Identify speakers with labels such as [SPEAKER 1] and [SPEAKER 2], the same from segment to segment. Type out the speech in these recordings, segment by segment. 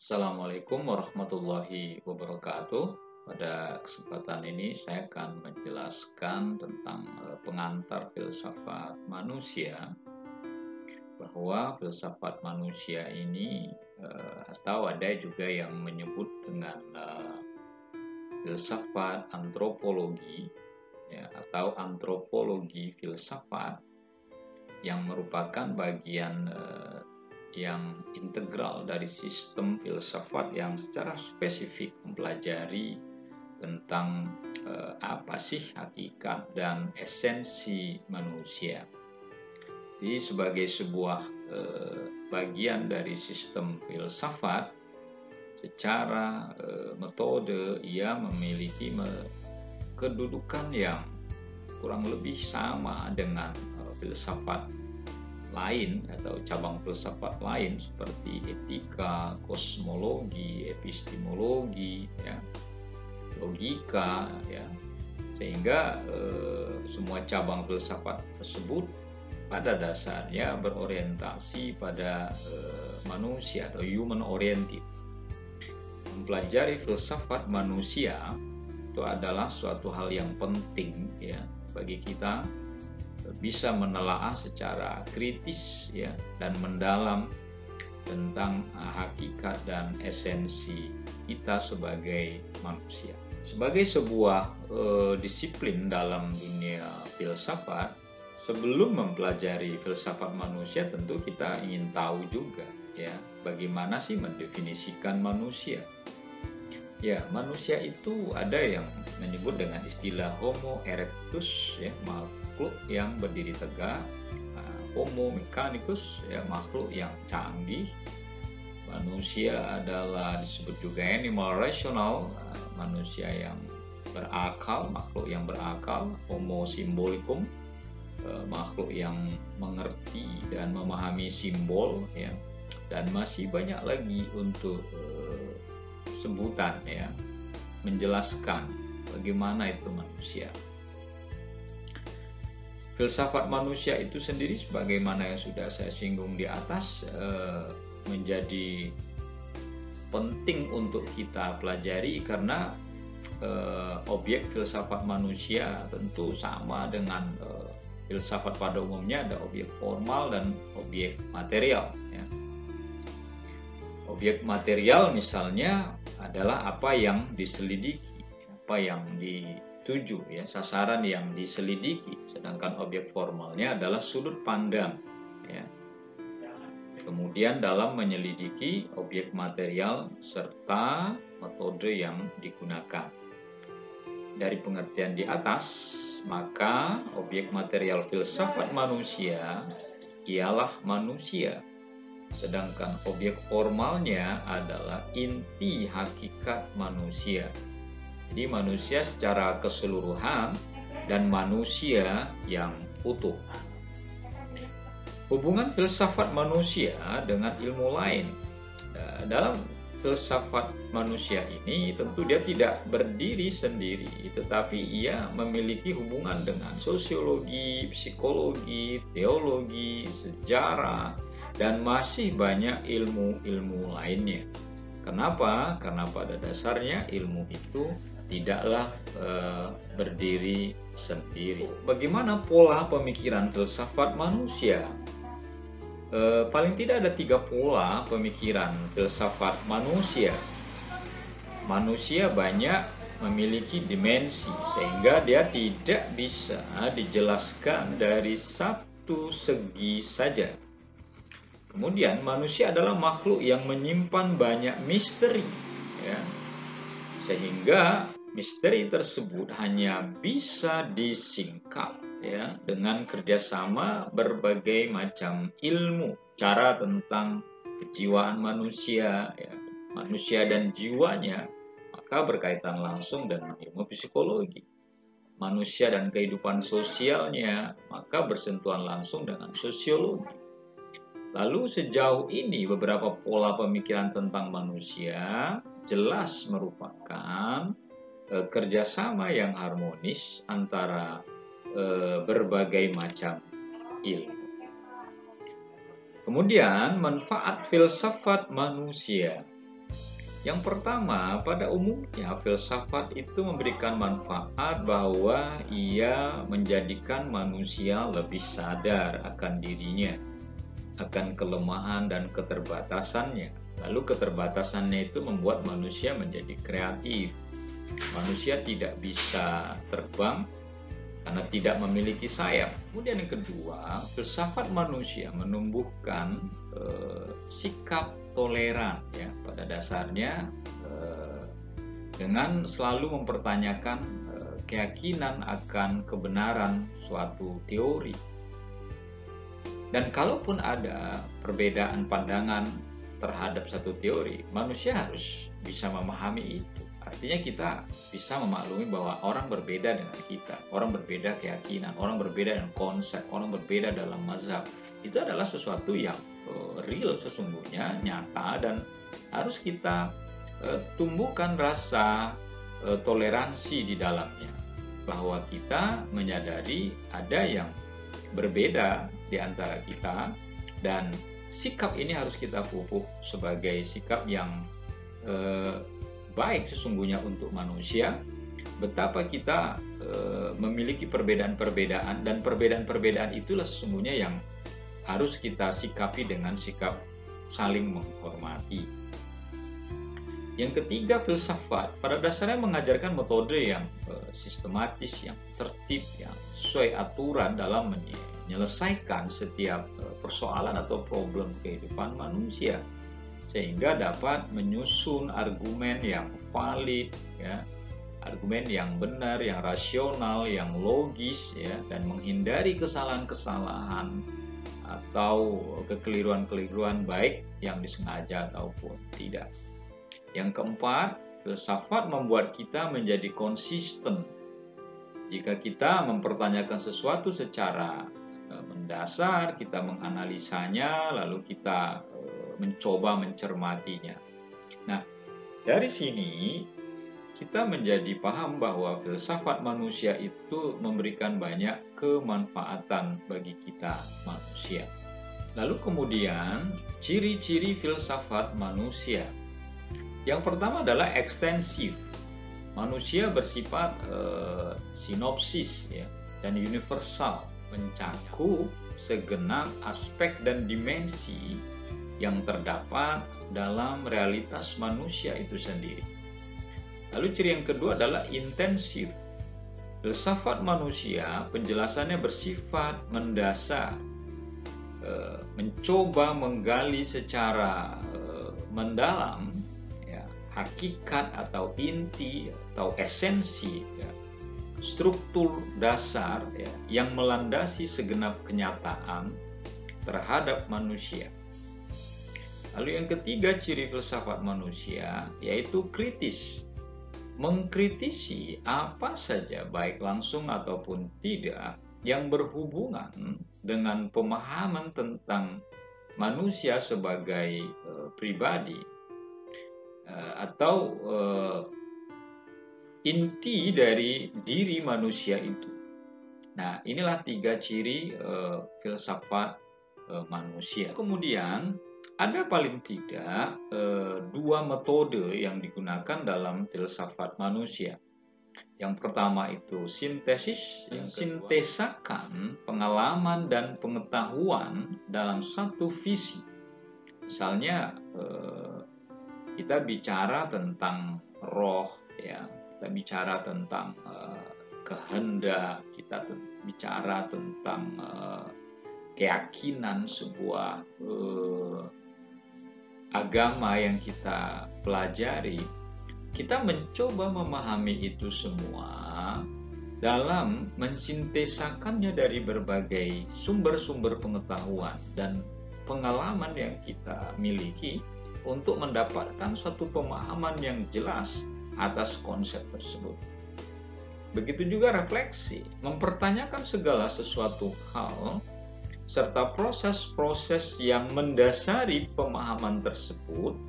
[SPEAKER 1] Assalamualaikum warahmatullahi wabarakatuh. Pada kesempatan ini saya akan menjelaskan tentang pengantar filsafat manusia, bahwa filsafat manusia ini atau ada juga yang menyebut dengan filsafat antropologi, ya, atau antropologi filsafat, yang merupakan bagian yang integral dari sistem filsafat yang secara spesifik mempelajari tentang apa sih hakikat dan esensi manusia. Jadi sebagai sebuah bagian dari sistem filsafat, secara metode ia memiliki kedudukan yang kurang lebih sama dengan filsafat lain atau cabang filsafat lain seperti etika, kosmologi, epistemologi, ya, logika, ya, sehingga semua cabang filsafat tersebut pada dasarnya berorientasi pada manusia atau human oriented. Mempelajari filsafat manusia itu adalah suatu hal yang penting, ya, bagi kita bisa menelaah secara kritis, ya, dan mendalam tentang hakikat dan esensi kita sebagai manusia. Sebagai sebuah disiplin dalam dunia filsafat, sebelum mempelajari filsafat manusia tentu kita ingin tahu juga, ya, bagaimana sih mendefinisikan manusia. Ya, manusia itu ada yang menyebut dengan istilah Homo erectus, ya, makhluk yang berdiri tegak, Homo mechanicus, ya, makhluk yang canggih. Manusia adalah disebut juga animal rational, manusia yang berakal, makhluk yang berakal. Homo symbolicum, makhluk yang mengerti dan memahami simbol, ya. Dan masih banyak lagi untuk sebutan, ya, menjelaskan bagaimana itu manusia. Filsafat manusia itu sendiri, sebagaimana yang sudah saya singgung di atas, menjadi penting untuk kita pelajari karena objek filsafat manusia tentu sama dengan filsafat pada umumnya, ada objek formal dan objek material, ya. Objek material misalnya adalah apa yang diselidiki, apa yang dituju, ya, sasaran yang diselidiki. Sedangkan objek formalnya adalah sudut pandang, ya. Kemudian dalam menyelidiki objek material serta metode yang digunakan. Dari pengertian di atas, maka objek material filsafat manusia ialah manusia. Sedangkan objek formalnya adalah inti hakikat manusia. Jadi manusia secara keseluruhan dan manusia yang utuh. Hubungan filsafat manusia dengan ilmu lain. Dalam filsafat manusia ini tentu dia tidak berdiri sendiri, tetapi ia memiliki hubungan dengan sosiologi, psikologi, teologi, sejarah, dan masih banyak ilmu-ilmu lainnya. Kenapa? Karena pada dasarnya ilmu itu tidaklah berdiri sendiri. Bagaimana pola pemikiran filsafat manusia? Paling tidak ada 3 pola pemikiran filsafat manusia. Manusia banyak memiliki dimensi sehingga dia tidak bisa dijelaskan dari satu segi saja. Kemudian manusia adalah makhluk yang menyimpan banyak misteri, ya, sehingga misteri tersebut hanya bisa disingkap, ya, dengan kerjasama berbagai macam ilmu, cara tentang kejiwaan manusia, ya, manusia dan jiwanya, maka berkaitan langsung dengan ilmu psikologi. Manusia dan kehidupan sosialnya, maka bersentuhan langsung dengan sosiologi. Lalu sejauh ini beberapa pola pemikiran tentang manusia jelas merupakan kerjasama yang harmonis antara berbagai macam ilmu. Kemudian manfaat filsafat manusia. Yang pertama, pada umumnya filsafat itu memberikan manfaat bahwa ia menjadikan manusia lebih sadar akan dirinya, akan kelemahan dan keterbatasannya. Lalu keterbatasannya itu membuat manusia menjadi kreatif. Manusia tidak bisa terbang karena tidak memiliki sayap. Kemudian yang kedua, filsafat manusia menumbuhkan sikap toleran, ya, pada dasarnya dengan selalu mempertanyakan keyakinan akan kebenaran suatu teori. Dan kalaupun ada perbedaan pandangan terhadap satu teori, manusia harus bisa memahami itu. Artinya kita bisa memaklumi bahwa orang berbeda dengan kita, orang berbeda keyakinan, orang berbeda dengan konsep, orang berbeda dalam mazhab. Itu adalah sesuatu yang real sesungguhnya, nyata, dan harus kita tumbuhkan rasa toleransi di dalamnya. Bahwa kita menyadari ada yang berbeda di antara kita, dan sikap ini harus kita pupuk sebagai sikap yang baik sesungguhnya untuk manusia. Betapa kita memiliki perbedaan-perbedaan, dan perbedaan-perbedaan itulah sesungguhnya yang harus kita sikapi dengan sikap saling menghormati. Yang ketiga, filsafat pada dasarnya mengajarkan metode yang sistematis, yang tertib, yang sesuai aturan dalam menyelesaikan setiap persoalan atau problem kehidupan manusia, sehingga dapat menyusun argumen yang valid, ya, argumen yang benar, yang rasional, yang logis, ya, dan menghindari kesalahan-kesalahan atau kekeliruan-keliruan baik yang disengaja ataupun tidak. Yang keempat, filsafat membuat kita menjadi konsisten. Jika kita mempertanyakan sesuatu secara mendasar, kita menganalisanya, lalu kita mencoba mencermatinya. Nah, dari sini kita menjadi paham bahwa filsafat manusia itu memberikan banyak kemanfaatan bagi kita manusia. Lalu kemudian ciri-ciri filsafat manusia. Yang pertama adalah ekstensif. Manusia bersifat sinopsis, ya, dan universal, mencakup segenap aspek dan dimensi yang terdapat dalam realitas manusia itu sendiri. Lalu ciri yang kedua adalah intensif. Filsafat manusia penjelasannya bersifat mendasar, mencoba menggali secara mendalam, ya, hakikat atau inti atau esensi, ya, struktur dasar, ya, yang melandasi segenap kenyataan terhadap manusia. Lalu yang ketiga ciri filsafat manusia yaitu kritis. Mengkritisi apa saja baik langsung ataupun tidak yang berhubungan dengan pemahaman tentang manusia sebagai pribadi atau inti dari diri manusia itu. Nah, inilah tiga ciri filsafat manusia. Kemudian ada paling tidak dua metode yang digunakan dalam filsafat manusia. Yang pertama itu sintesis, yang sintesakan pengalaman dan pengetahuan dalam satu visi. Misalnya kita bicara tentang roh, ya, kita bicara tentang kehendak, kita bicara tentang keyakinan sebuah agama yang kita pelajari. Kita mencoba memahami itu semua dalam mensintesakannya dari berbagai sumber-sumber pengetahuan dan pengalaman yang kita miliki untuk mendapatkan suatu pemahaman yang jelas atas konsep tersebut. Begitu juga refleksi, mempertanyakan segala sesuatu hal serta proses-proses yang mendasari pemahaman tersebut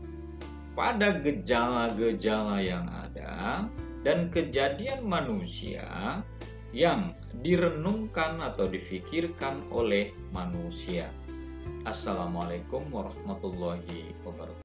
[SPEAKER 1] pada gejala-gejala yang ada dan kejadian manusia yang direnungkan atau difikirkan oleh manusia. Assalamualaikum warahmatullahi wabarakatuh.